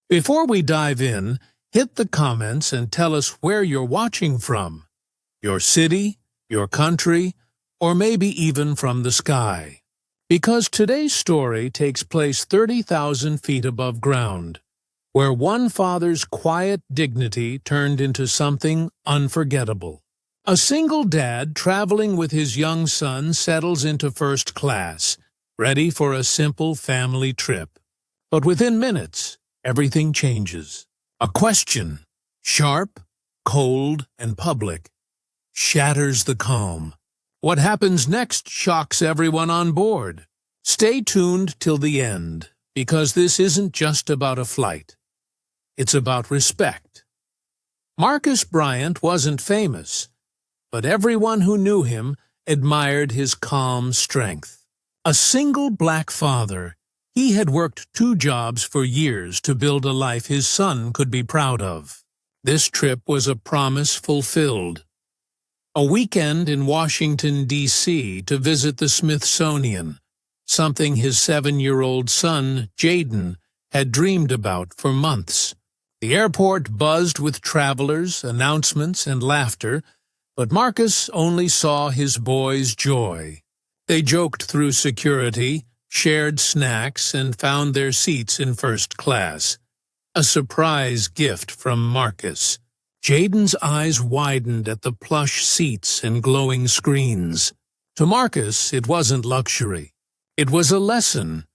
Before we dive in, hit the comments and tell us where you're watching from. Your city, your country, or maybe even from the sky. Because today's story takes place 30,000 feet above ground, where one father's quiet dignity turned into something unforgettable. A single dad traveling with his young son settles into first class, ready for a simple family trip. But within minutes, everything changes. A question, sharp, cold, and public, shatters the calm. What happens next shocks everyone on board. Stay tuned till the end, because this isn't just about a flight. It's about respect. Marcus Bryant wasn't famous, but everyone who knew him admired his calm strength. A single black father, he had worked 2 jobs for years to build a life his son could be proud of. This trip was a promise fulfilled. A weekend in Washington, D.C. to visit the Smithsonian, something his 7-year-old son, Jaden, had dreamed about for months. The airport buzzed with travelers, announcements, and laughter, but Marcus only saw his boy's joy. They joked through security, shared snacks, and found their seats in first class. A surprise gift from Marcus. Jaden's eyes widened at the plush seats and glowing screens. To Marcus, it wasn't luxury. It was a lesson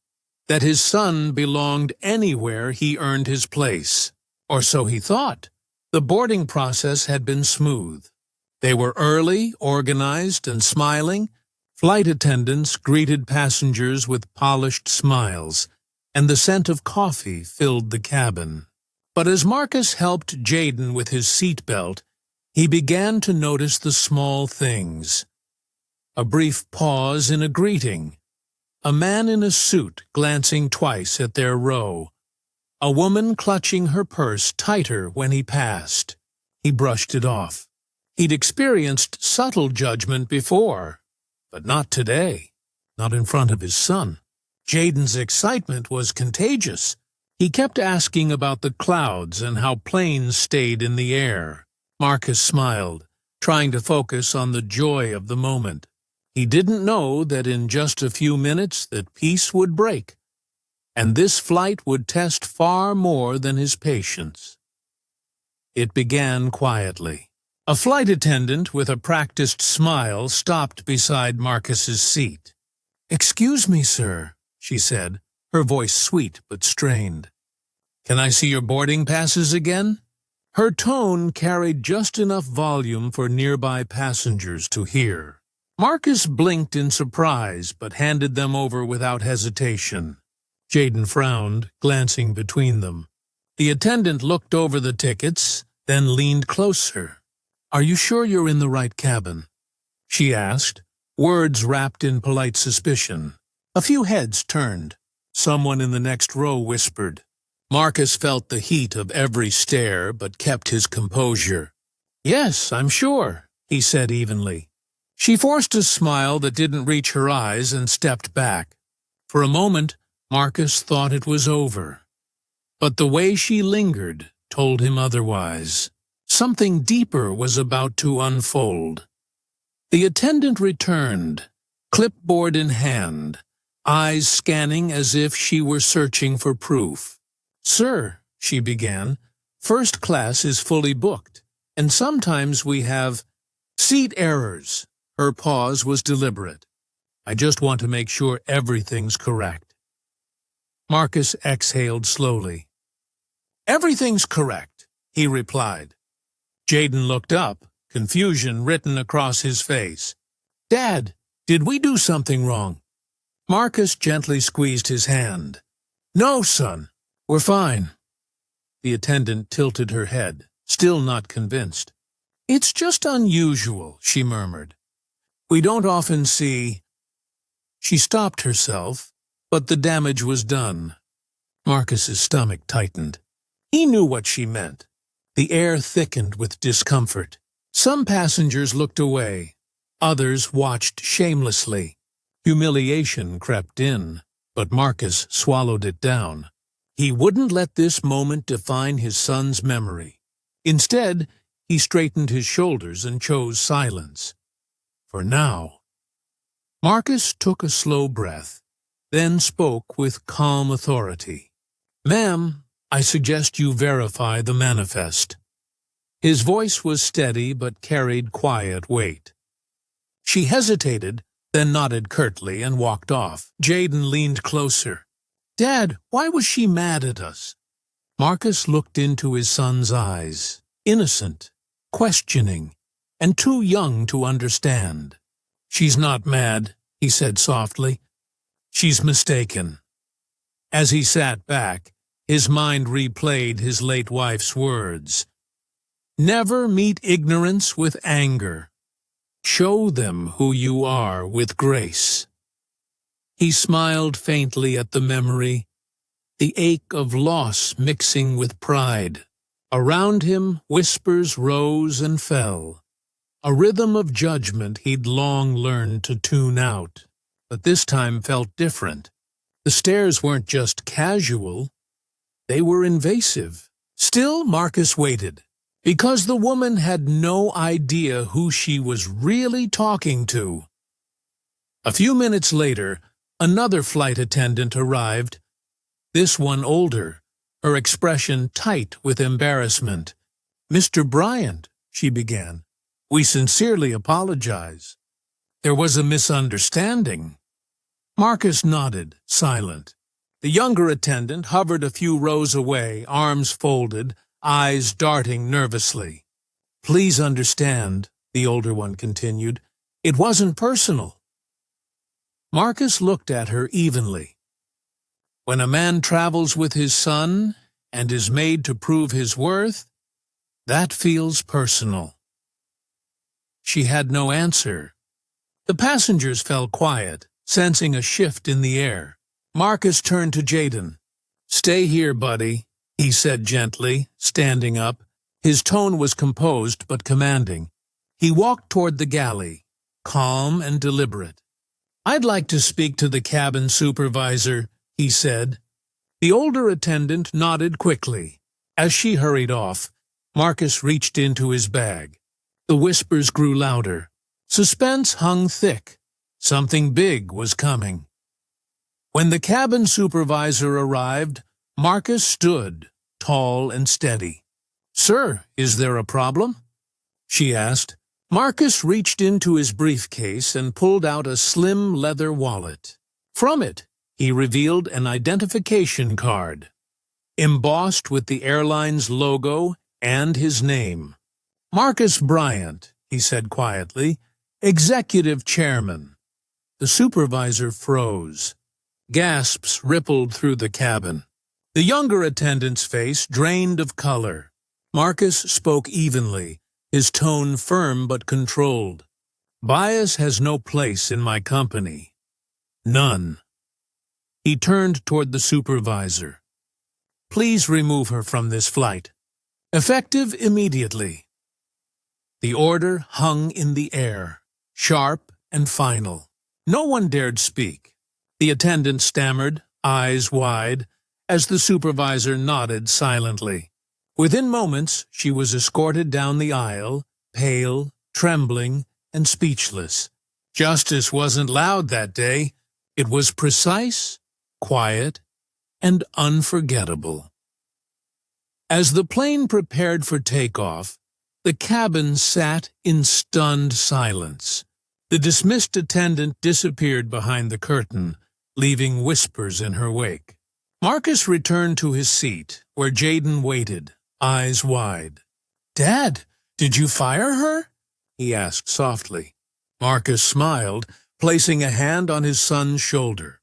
that his son belonged anywhere he earned his place. Or so he thought. The boarding process had been smooth. They were early, organized, and smiling. Flight attendants greeted passengers with polished smiles, and the scent of coffee filled the cabin. But as Marcus helped Jaden with his seatbelt, he began to notice the small things. A brief pause in a greeting. A man in a suit glancing twice at their row. A woman clutching her purse tighter when he passed. He brushed it off. He'd experienced subtle judgment before, but not today, not in front of his son. Jaden's excitement was contagious. He kept asking about the clouds and how planes stayed in the air. Marcus smiled, trying to focus on the joy of the moment. He didn't know that in just a few minutes that peace would break, and this flight would test far more than his patience. It began quietly. A flight attendant with a practiced smile stopped beside Marcus's seat. "Excuse me, sir," she said, her voice sweet but strained. "Can I see your boarding passes again?" Her tone carried just enough volume for nearby passengers to hear. Marcus blinked in surprise but handed them over without hesitation. Jaden frowned, glancing between them. The attendant looked over the tickets, then leaned closer. "Are you sure you're in the right cabin?" she asked, words wrapped in polite suspicion. A few heads turned. Someone in the next row whispered. Marcus felt the heat of every stare but kept his composure. "Yes, I'm sure," he said evenly. She forced a smile that didn't reach her eyes and stepped back. For a moment, Marcus thought it was over. But the way she lingered told him otherwise. Something deeper was about to unfold. The attendant returned, clipboard in hand, eyes scanning as if she were searching for proof. "Sir," she began, "first class is fully booked, and sometimes we have seat errors." Her pause was deliberate. "I just want to make sure everything's correct." Marcus exhaled slowly. "Everything's correct," he replied. Jaden looked up, confusion written across his face. "Dad, did we do something wrong?" Marcus gently squeezed his hand. "No, son, we're fine." The attendant tilted her head, still not convinced. "It's just unusual," she murmured. "We don't often see—" She stopped herself, but the damage was done. Marcus's stomach tightened. He knew what she meant. The air thickened with discomfort. Some passengers looked away. Others watched shamelessly. Humiliation crept in, but Marcus swallowed it down. He wouldn't let this moment define his son's memory. Instead, he straightened his shoulders and chose silence. For now. Marcus took a slow breath, then spoke with calm authority. "Ma'am, I suggest you verify the manifest." His voice was steady but carried quiet weight. She hesitated, then nodded curtly and walked off. Jaden leaned closer. "Dad, why was she mad at us?" Marcus looked into his son's eyes, innocent, questioning, and too young to understand. "She's not mad," he said softly. "She's mistaken." As he sat back, his mind replayed his late wife's words. "Never meet ignorance with anger. Show them who you are with grace." He smiled faintly at the memory, the ache of loss mixing with pride. Around him, whispers rose and fell, a rhythm of judgment he'd long learned to tune out. But this time felt different. The stares weren't just casual, they were invasive. Still, Marcus waited, because the woman had no idea who she was really talking to. A few minutes later, another flight attendant arrived, this one older, her expression tight with embarrassment. "Mr. Bryant," she began, "we sincerely apologize. There was a misunderstanding." Marcus nodded, silent. The younger attendant hovered a few rows away, arms folded, eyes darting nervously. "Please understand," the older one continued, "it wasn't personal." Marcus looked at her evenly. When a man travels with his son and is made to prove his worth, that feels personal. She had no answer. The passengers fell quiet, sensing a shift in the air. Marcus turned to Jaden. "Stay here, buddy," he said gently, standing up. His tone was composed but commanding. He walked toward the galley, calm and deliberate. "I'd like to speak to the cabin supervisor," he said. The older attendant nodded quickly. As she hurried off, Marcus reached into his bag. The whispers grew louder. Suspense hung thick. Something big was coming. When the cabin supervisor arrived, Marcus stood, tall and steady. "Sir, is there a problem?" she asked. Marcus reached into his briefcase and pulled out a slim leather wallet. From it, he revealed an identification card, embossed with the airline's logo and his name. "Marcus Bryant," he said quietly, "Executive Chairman." The supervisor froze. Gasps rippled through the cabin. The younger attendant's face drained of color. Marcus spoke evenly, his tone firm but controlled. "Bias has no place in my company. None." He turned toward the supervisor. "Please remove her from this flight. Effective immediately." The order hung in the air, sharp and final. No one dared speak. The attendant stammered, eyes wide, as the supervisor nodded silently. Within moments, she was escorted down the aisle, pale, trembling, and speechless. Justice wasn't loud that day. It was precise, quiet, and unforgettable. As the plane prepared for takeoff, the cabin sat in stunned silence. The dismissed attendant disappeared behind the curtain, leaving whispers in her wake. Marcus returned to his seat, where Jaden waited, eyes wide. "Dad, did you fire her?" he asked softly. Marcus smiled, placing a hand on his son's shoulder.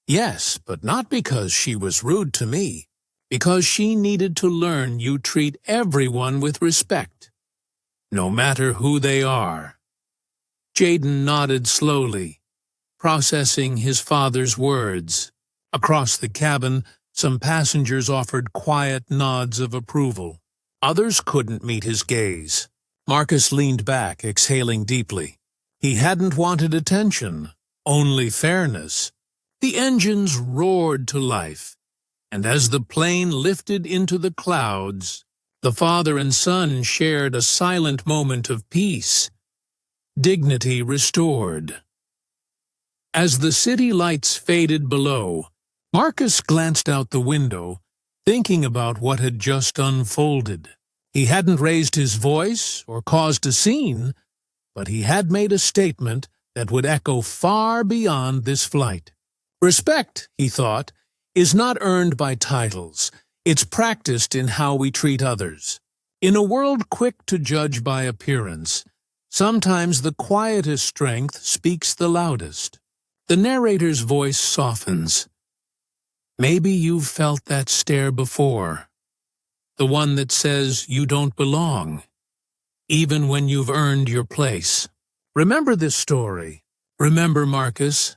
"Yes, but not because she was rude to me. Because she needed to learn you treat everyone with respect, no matter who they are." Jaden nodded slowly, processing his father's words. Across the cabin, some passengers offered quiet nods of approval. Others couldn't meet his gaze. Marcus leaned back, exhaling deeply. He hadn't wanted attention, only fairness. The engines roared to life. and as the plane lifted into the clouds, the father and son shared a silent moment of peace, dignity restored. As the city lights faded below, Marcus glanced out the window, thinking about what had just unfolded. He hadn't raised his voice or caused a scene, but he had made a statement that would echo far beyond this flight. Respect, he thought, is not earned by titles. It's practiced in how we treat others. In a world quick to judge by appearance, sometimes the quietest strength speaks the loudest. The narrator's voice softens. Maybe you've felt that stare before. The one that says you don't belong, even when you've earned your place. Remember this story. Remember Marcus,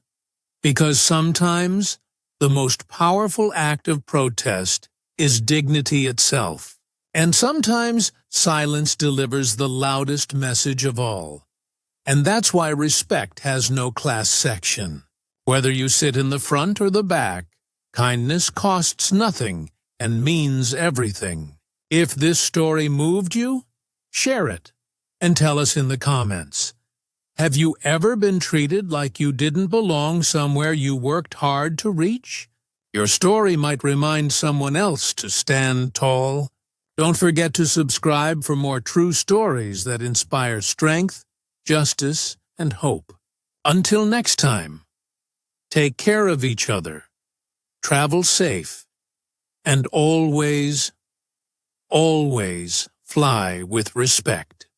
because sometimes the most powerful act of protest is dignity itself. And sometimes silence delivers the loudest message of all. And that's why respect has no class section. Whether you sit in the front or the back, kindness costs nothing and means everything. If this story moved you, share it and tell us in the comments. Have you ever been treated like you didn't belong somewhere you worked hard to reach? Your story might remind someone else to stand tall. Don't forget to subscribe for more true stories that inspire strength, justice, and hope. Until next time, take care of each other, travel safe, and always, always fly with respect.